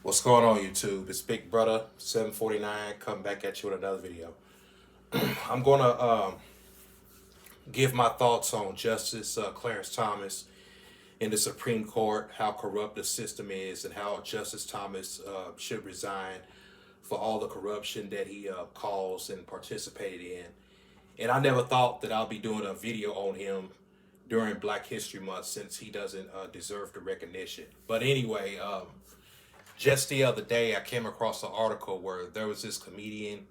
What's going on, YouTube? It's Big Brother 749 coming back at you with another video. I'm gonna give my thoughts on Justice Clarence Thomas in the Supreme Court, how corrupt the system is, and how Justice Thomas should resign for all the corruption that he caused and participated in. And I never thought that I'll be doing a video on him during Black History Month since he doesn't deserve the recognition. But anyway, just the other day, I came across an article where there was this comedian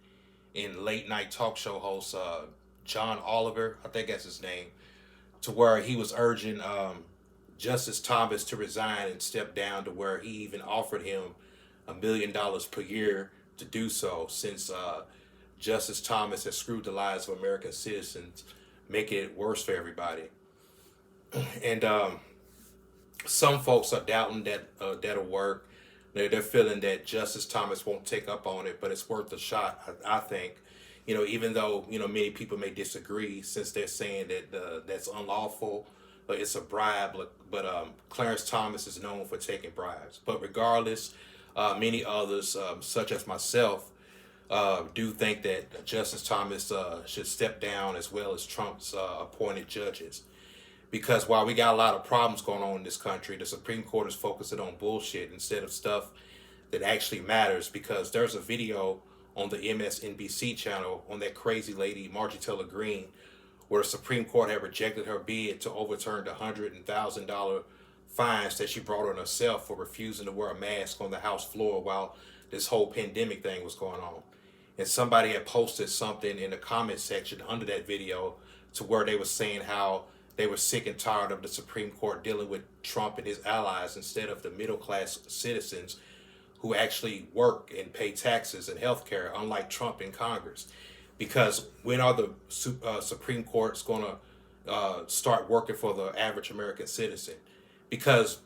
and late night talk show host, John Oliver, I think that's his name, to where he was urging Justice Thomas to resign and step down, to where he even offered him $1 million per year to do so, since Justice Thomas has screwed the lives of American citizens, making it worse for everybody. And some folks are doubting that that'll work. They're feeling that Justice Thomas won't take up on it, but it's worth a shot, I think. Even though, many people may disagree, since they're saying that that's unlawful, but it's a bribe. But Clarence Thomas is known for taking bribes. But regardless, many others, such as myself, do think that Justice Thomas should step down, as well as Trump's appointed judges. Because while we got a lot of problems going on in this country, the Supreme Court is focusing on bullshit instead of stuff that actually matters. Because there's a video on the MSNBC channel on that crazy lady, Marjorie Taylor Greene, where the Supreme Court had rejected her bid to overturn the $100,000 fines that she brought on herself for refusing to wear a mask on the House floor while this whole pandemic thing was going on. And somebody had posted something in the comment section under that video, to where they were saying how they were sick and tired of the Supreme Court dealing with Trump and his allies instead of the middle class citizens who actually work and pay taxes and health care, unlike Trump in Congress. Because when are the Supreme Court's going to start working for the average American citizen? Because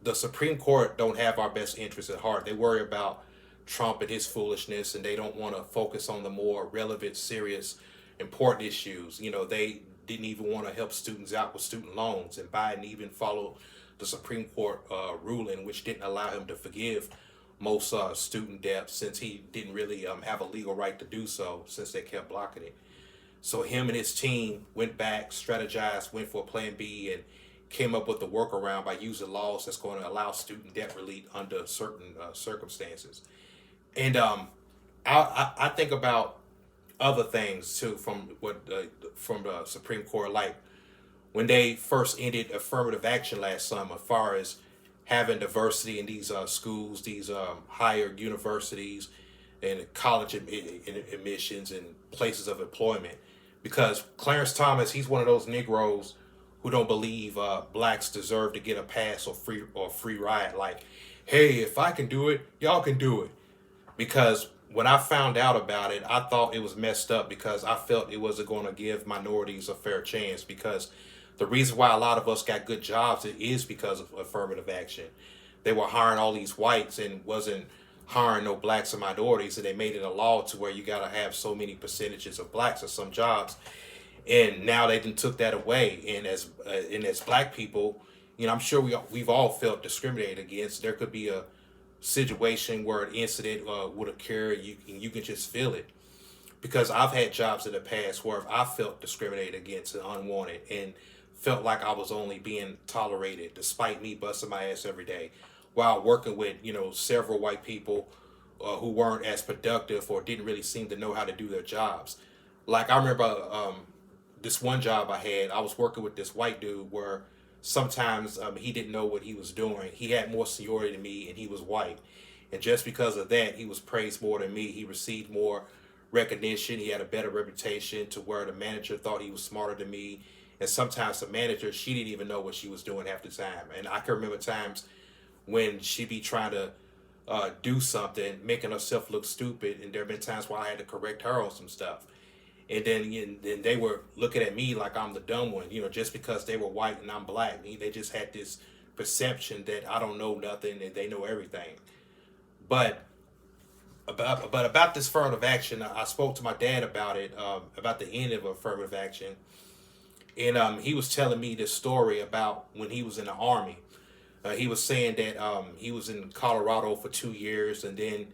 the Supreme Court don't have our best interests at heart. They worry about Trump and his foolishness, and they don't want to focus on the more relevant, serious, important issues. They didn't even want to help students out with student loans, and Biden even followed the Supreme Court ruling, which didn't allow him to forgive most student debt, since he didn't really have a legal right to do so, since they kept blocking it. So him and his team went back, strategized, went for a plan B, and came up with the workaround by using laws that's going to allow student debt relief under certain circumstances. And I think about other things too from from the Supreme Court, like when they first ended affirmative action last summer, as far as having diversity in these schools, these higher universities, and college admissions and places of employment. Because Clarence Thomas, he's one of those Negroes who don't believe blacks deserve to get a pass or free ride. Like, hey, if I can do it, y'all can do it. Because when I found out about it, I thought it was messed up, because I felt it wasn't going to give minorities a fair chance. Because the reason why a lot of us got good jobs is because of affirmative action. They were hiring all these whites and wasn't hiring no blacks and minorities, and they made it a law to where you got to have so many percentages of blacks in some jobs. And now they done took that away. And as black people, I'm sure we've all felt discriminated against. There could be a situation where an incident would occur, you can just feel it. Because I've had jobs in the past where I felt discriminated against and unwanted, and felt like I was only being tolerated despite me busting my ass every day, while working with several white people who weren't as productive or didn't really seem to know how to do their jobs. Like, I remember this one job I had. I was working with this white dude where sometimes he didn't know what he was doing. He had more seniority than me, and he was white. And just because of that, he was praised more than me. He received more recognition. He had a better reputation, to where the manager thought he was smarter than me. And sometimes the manager, she didn't even know what she was doing half the time. And I can remember times when she be trying to do something, making herself look stupid. And there have been times where I had to correct her on some stuff. And then they were looking at me like I'm the dumb one, just because they were white and I'm black. They just had this perception that I don't know nothing and they know everything. But about this affirmative action, I spoke to my dad about it, about the end of affirmative action. And he was telling me this story about when he was in the Army. He was saying that he was in Colorado for 2 years, and then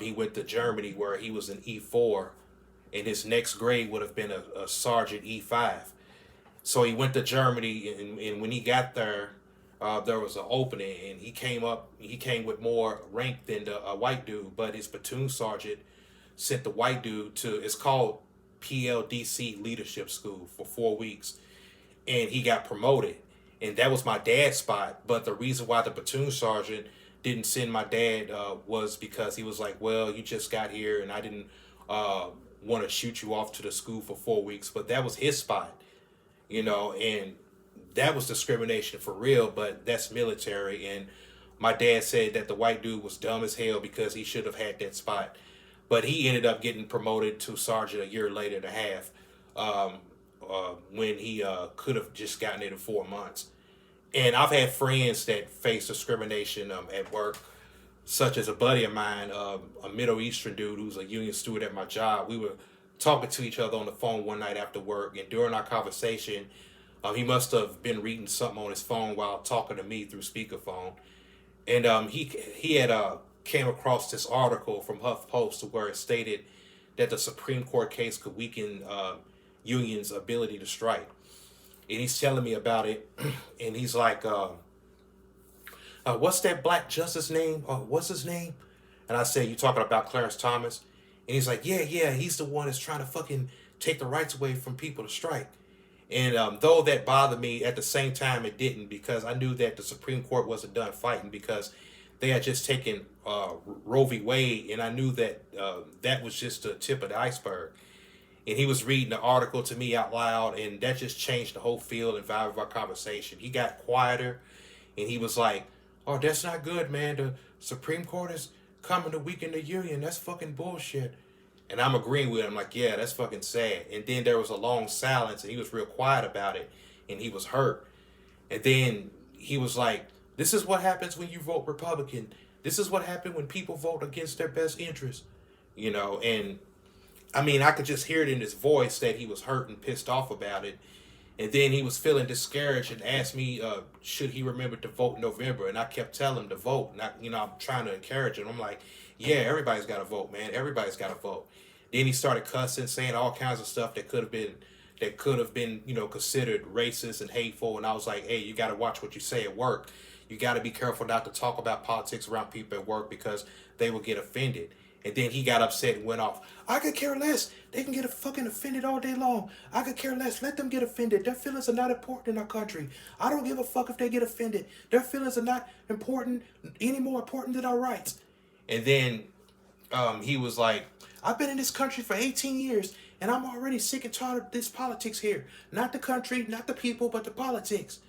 he went to Germany where he was in E4, and his next grade would have been a sergeant E5. So he went to Germany, and when he got there was an opening, and he came up. He came with more rank than the white dude, but his platoon sergeant sent the white dude to. It's called PLDC Leadership School for 4 weeks, and he got promoted. And that was my dad's spot. But the reason why the platoon sergeant didn't send my dad was because he was like, well, you just got here, and I didn't want to shoot you off to the school for 4 weeks. But that was his spot, and that was discrimination for real, but that's military. And my dad said that the white dude was dumb as hell because he should have had that spot. But he ended up getting promoted to sergeant a year later and a half, when he could have just gotten it in 4 months. And I've had friends that face discrimination at work, such as a buddy of mine, a Middle Eastern dude who's a union steward at my job. We were talking to each other on the phone one night after work, and during our conversation, he must have been reading something on his phone while talking to me through speakerphone. And he had came across this article from HuffPost where it stated that the Supreme Court case could weaken unions' ability to strike. And he's telling me about it, and he's like, "What's that black justice name? What's his name?" And I say, "You talking about Clarence Thomas?" And he's like, "Yeah, he's the one that's trying to fucking take the rights away from people to strike." And though that bothered me, at the same time it didn't, because I knew that the Supreme Court wasn't done fighting, because they had just taken Roe v. Wade, and I knew that that was just the tip of the iceberg. And he was reading the article to me out loud, and that just changed the whole feel and vibe of our conversation. He got quieter, and he was like, "Oh, that's not good, man. The Supreme Court is coming to weaken the union. That's fucking bullshit." And I'm agreeing with him, like, yeah, that's fucking sad. And then there was a long silence, and he was real quiet about it, and he was hurt. And then he was like, "This is what happens when you vote Republican. This is what happened when people vote against their best interests." And I mean, I could just hear it in his voice that he was hurt and pissed off about it. And then he was feeling discouraged and asked me, should he remember to vote in November? And I kept telling him to vote. And I'm trying to encourage him. I'm like, yeah, everybody's got to vote, man. Everybody's got to vote. Then he started cussing, saying all kinds of stuff that could have been, considered racist and hateful. And I was like, hey, you got to watch what you say at work. You got to be careful not to talk about politics around people at work, because they will get offended. And then he got upset and went off. "I could care less. They can get fucking offended all day long. I could care less. Let them get offended. Their feelings are not important in our country. I don't give a fuck if they get offended. Their feelings are not important, any more important than our rights." And then he was like, "I've been in this country for 18 years, and I'm already sick and tired of this politics here. Not the country, not the people, but the politics."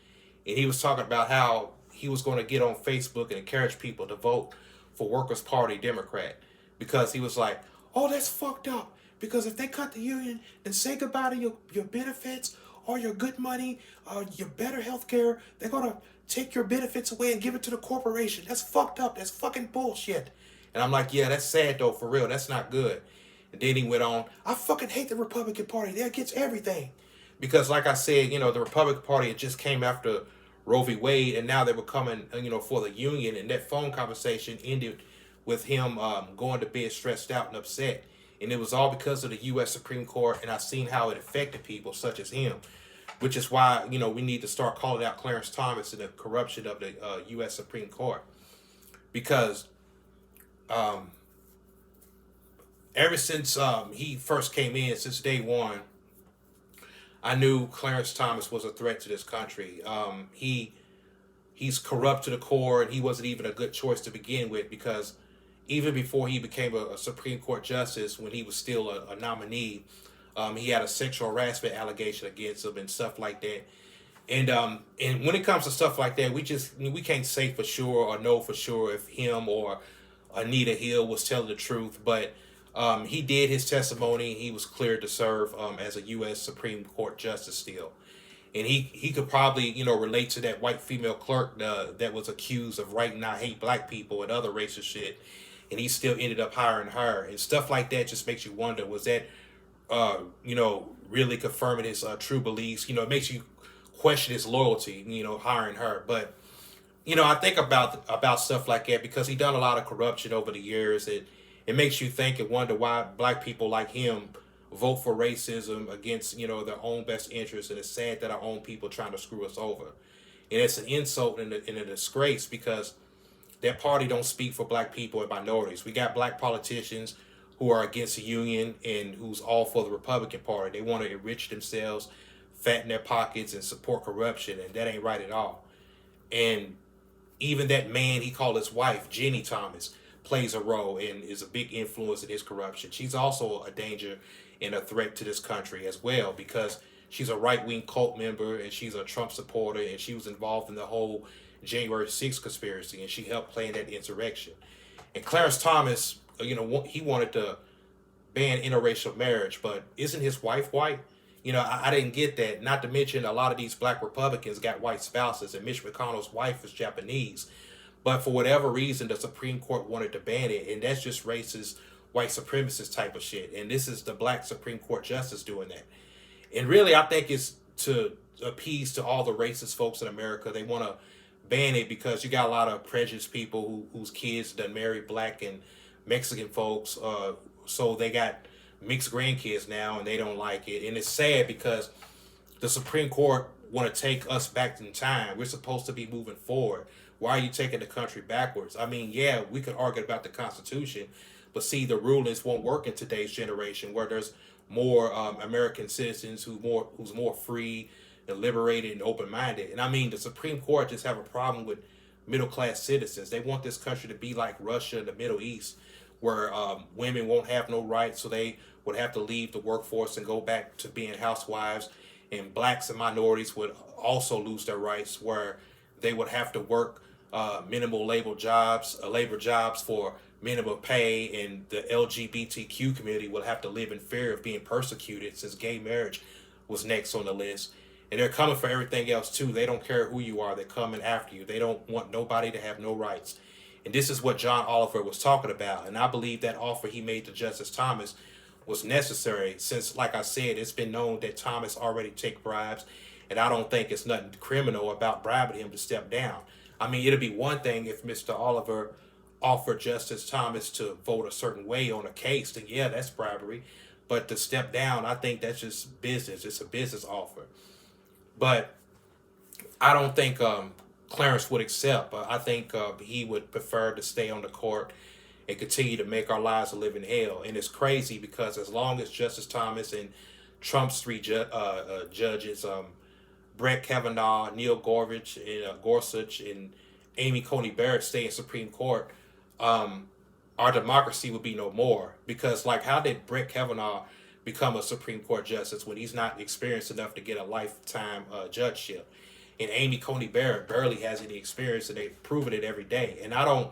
And he was talking about how he was going to get on Facebook and encourage people to vote for Workers' Party Democrat. Because he was like, "Oh, that's fucked up. Because if they cut the union and say goodbye to your benefits or your good money or your better health care, they're going to take your benefits away and give it to the corporation. That's fucked up. That's fucking bullshit." And I'm like, yeah, that's sad though, for real. That's not good. And then he went on, "I fucking hate the Republican Party. They're against everything." Because like I said, the Republican Party, it just came after Roe v. Wade, and now they were coming, for the union. And that phone conversation ended with him going to bed stressed out and upset. And it was all because of the U.S. Supreme Court, and I've seen how it affected people such as him, which is why, we need to start calling out Clarence Thomas and the corruption of the U.S. Supreme Court. Because ever since he first came in, since day one, I knew Clarence Thomas was a threat to this country. He's corrupt to the core, and he wasn't even a good choice to begin with, because even before he became a Supreme Court justice, when he was still a nominee, he had a sexual harassment allegation against him and stuff like that. And when it comes to stuff like that, we can't say for sure or know for sure if him or Anita Hill was telling the truth. But he did his testimony. He was cleared to serve as a U.S. Supreme Court justice still. And he could probably, relate to that white female clerk that was accused of writing "I hate black people" and other racist shit. And he still ended up hiring her. And stuff like that just makes you wonder, was that, really confirming his true beliefs? It makes you question his loyalty, hiring her. But I think about stuff like that because he done a lot of corruption over the years. It makes you think and wonder why black people like him vote for racism against their own best interests, and it's sad that our own people trying to screw us over, and it's an insult and a disgrace because that party don't speak for black people and minorities. We got black politicians who are against the union and who's all for the Republican Party. They want to enrich themselves, fatten their pockets, and support corruption, and that ain't right at all. And even that man he called his wife, Jenny Thomas, plays a role and is a big influence in his corruption. She's also a danger and a threat to this country as well because she's a right wing cult member and she's a Trump supporter and she was involved in the whole January 6th conspiracy and she helped plan that insurrection. And Clarence Thomas, he wanted to ban interracial marriage, but isn't his wife white? I didn't get that. Not to mention, a lot of these black Republicans got white spouses, and Mitch McConnell's wife is Japanese. But for whatever reason, the Supreme Court wanted to ban it, and that's just racist, white supremacist type of shit. And this is the black Supreme Court justice doing that. And really, I think it's to appease to all the racist folks in America. They want to ban it because you got a lot of prejudiced people whose kids done marry black and Mexican folks. So they got mixed grandkids now and they don't like it. And it's sad because the Supreme Court want to take us back in time. We're supposed to be moving forward. Why are you taking the country backwards? I mean, yeah, we could argue about the Constitution, but see, the rulings won't work in today's generation where there's more American citizens who's more free and liberated and open-minded. And I mean, the Supreme Court just have a problem with middle-class citizens. They want this country to be like Russia and the Middle East, where women won't have no rights, so they would have to leave the workforce and go back to being housewives, and blacks and minorities would also lose their rights, where they would have to work minimal labor jobs for minimum pay, and the LGBTQ community will have to live in fear of being persecuted since gay marriage was next on the list. And they're coming for everything else too. They don't care who you are. They're coming after you. They don't want nobody to have no rights. And this is what John Oliver was talking about. And I believe that offer he made to Justice Thomas was necessary since, like I said, it's been known that Thomas already take bribes. And I don't think it's nothing criminal about bribing him to step down. I mean, it'd be one thing if Mr. Oliver offered Justice Thomas to vote a certain way on a case, then yeah, that's bribery. But to step down, I think that's just business. It's a business offer. But I don't think Clarence would accept. I think he would prefer to stay on the court and continue to make our lives a living hell. And it's crazy because as long as Justice Thomas and Trump's three judges, Brett Kavanaugh, Neil Gorsuch, and Amy Coney Barrett stay in Supreme Court, our democracy would be no more. Because, like, how did Brett Kavanaugh become a Supreme Court justice when he's not experienced enough to get a lifetime judgeship? And Amy Coney Barrett barely has any experience, and they've proven it every day. And I don't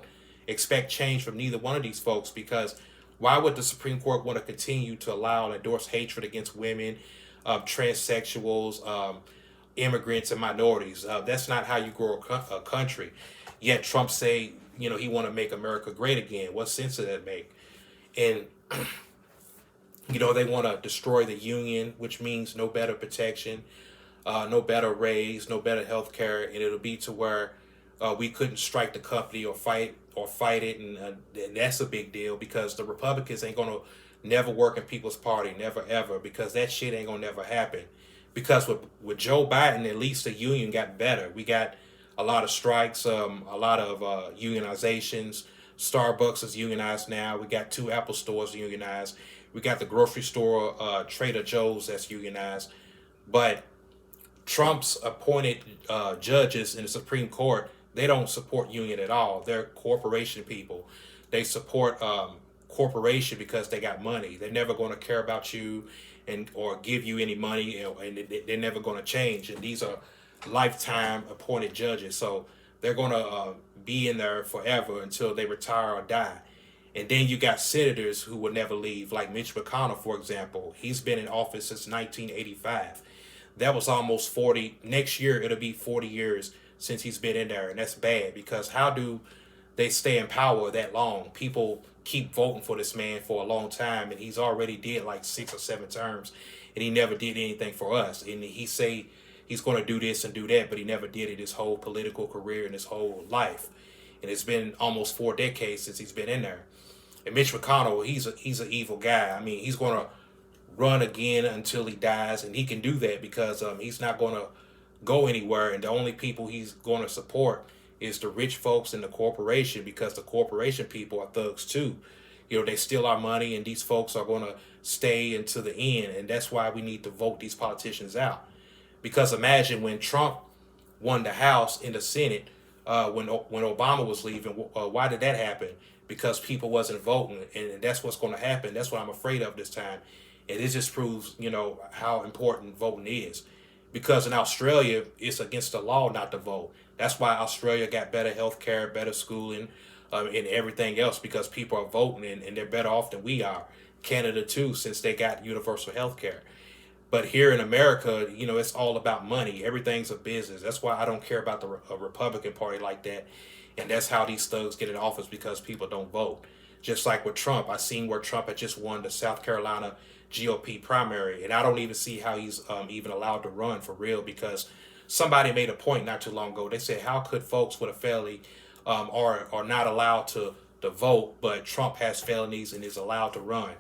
expect change from neither one of these folks, because why would the Supreme Court want to continue to allow and endorse hatred against women, transsexuals, immigrants, and minorities? That's not how you grow a country. Yet Trump say, he want to make America great again. What sense does that make? And they want to destroy the union, which means no better protection, no better raise, no better health care, and it'll be to where we couldn't strike the company or fight it, and that's a big deal because the Republicans ain't gonna never work in People's Party, never ever, because that shit ain't gonna never happen. Because with Joe Biden, at least the union got better. We got a lot of strikes, a lot of unionizations. Starbucks is unionized now. We got 2 Apple stores unionized. We got the grocery store Trader Joe's that's unionized. But Trump's appointed judges in the Supreme Court, they don't support union at all. They're corporation people. They support corporation because they got money. They're never going to care about you or give you any money, and they're never going to change. And these are lifetime appointed judges, so they're going to be in there forever until they retire or die. And then you got senators who will never leave, like Mitch McConnell, for example. He's been in office since 1985. That was almost 40. Next year, it'll be 40 years since he's been in there. And that's bad, because how do they stay in power that long? People keep voting for this man for a long time, and he's already did like 6 or 7 terms, and he never did anything for us. And he say he's going to do this and do that, but he never did it his whole political career and his whole life. And it's been almost 4 decades since he's been in there. And Mitch McConnell, he's an evil guy. I mean, he's going to run again until he dies, and he can do that because he's not going to go anywhere. And the only people he's going to support is the rich folks and the corporation, because the corporation people are thugs too. You know, they steal our money, and these folks are going to stay until the end. And that's why we need to vote these politicians out. Because imagine when Trump won the House and the Senate, when Obama was leaving, why did that happen? Because people wasn't voting, and that's what's going to happen. That's what I'm afraid of this time. And it just proves, you know, how important voting is. Because in Australia, it's against the law not to vote. That's why Australia got better health care, better schooling, and everything else, because people are voting, and they're better off than we are. Canada too, since they got universal health care. But here in America, you know, it's all about money. Everything's a business. That's why I don't care about the Republican Party like that. And that's how these thugs get in office, because people don't vote. Just like with Trump, I seen where Trump had just won the South Carolina GOP primary, and I don't even see how he's even allowed to run for real, because somebody made a point not too long ago. They said, how could folks with a felony are not allowed to vote, but Trump has felonies and is allowed to run?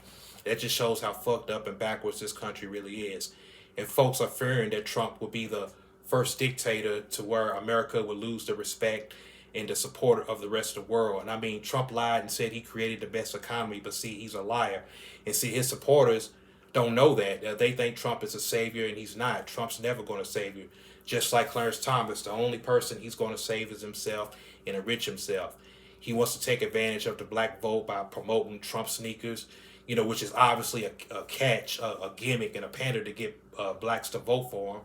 That just shows how fucked up and backwards this country really is. And folks are fearing that Trump will be the first dictator to where America would lose the respect and the support of the rest of the world. And I mean, Trump lied and said he created the best economy, but see, he's a liar. And see, his supporters don't know that. They think Trump is a savior, and he's not. Trump's never going to save you. Just like Clarence Thomas, the only person he's going to save is himself and enrich himself. He wants to take advantage of the black vote by promoting Trump sneakers, you know, which is obviously a catch, a gimmick, and a pander to get blacks to vote for him.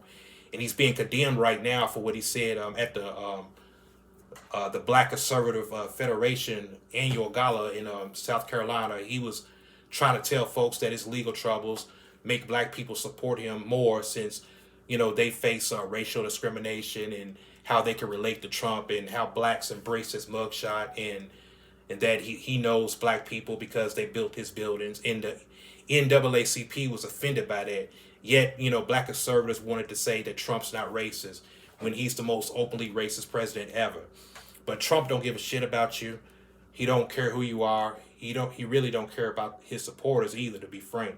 And he's being condemned right now for what he said at the Black Conservative Federation annual gala in South Carolina. He was trying to tell folks that his legal troubles make black people support him more, since, you know, they face racial discrimination, and how they can relate to Trump, and how blacks embrace his mugshot, and that he knows black people because they built his buildings. And the NAACP was offended by that. Yet, you know, black conservatives wanted to say that Trump's not racist when he's the most openly racist president ever. But Trump don't give a shit about you. He don't care who you are. He really don't care about his supporters either, to be frank.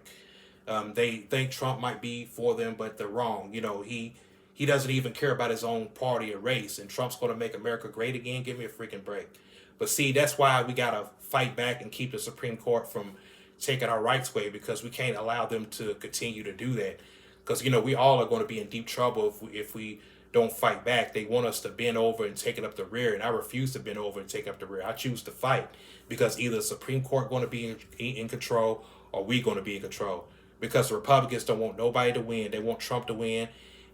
They think Trump might be for them, but they're wrong. You know, he doesn't even care about his own party or race. And Trump's going to make America great again. Give me a freaking break. But see, that's why we got to fight back and keep the Supreme Court from taking our rights away, because we can't allow them to continue to do that. Because, you know, we all are going to be in deep trouble if we don't fight back. They want us to bend over and take it up the rear, and I refuse to bend over and take up the rear. I choose to fight, because either the Supreme Court going to be in control, or we going to be in control. Because the Republicans don't want nobody to win. They want Trump to win.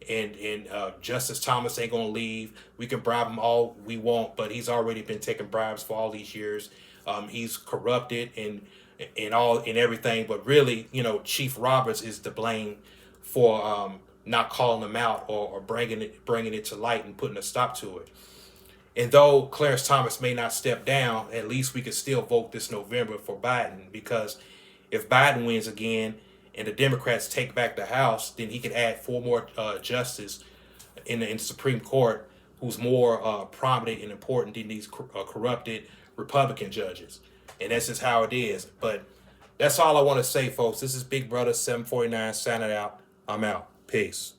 And Justice Thomas ain't going to leave. We can bribe him all we want, but he's already been taking bribes for all these years. He's corrupted and everything. But really, you know, Chief Roberts is to blame for not calling him out, or bringing it to light and putting a stop to it. And though Clarence Thomas may not step down, at least we can still vote this November for Biden, because if Biden wins again and the Democrats take back the House, then he could add 4 more justices in the Supreme Court who's more prominent and important than these corrupted Republican judges. And that's just how it is. But that's all I want to say, folks. This is Big Brother 749 signing out. I'm out. Peace.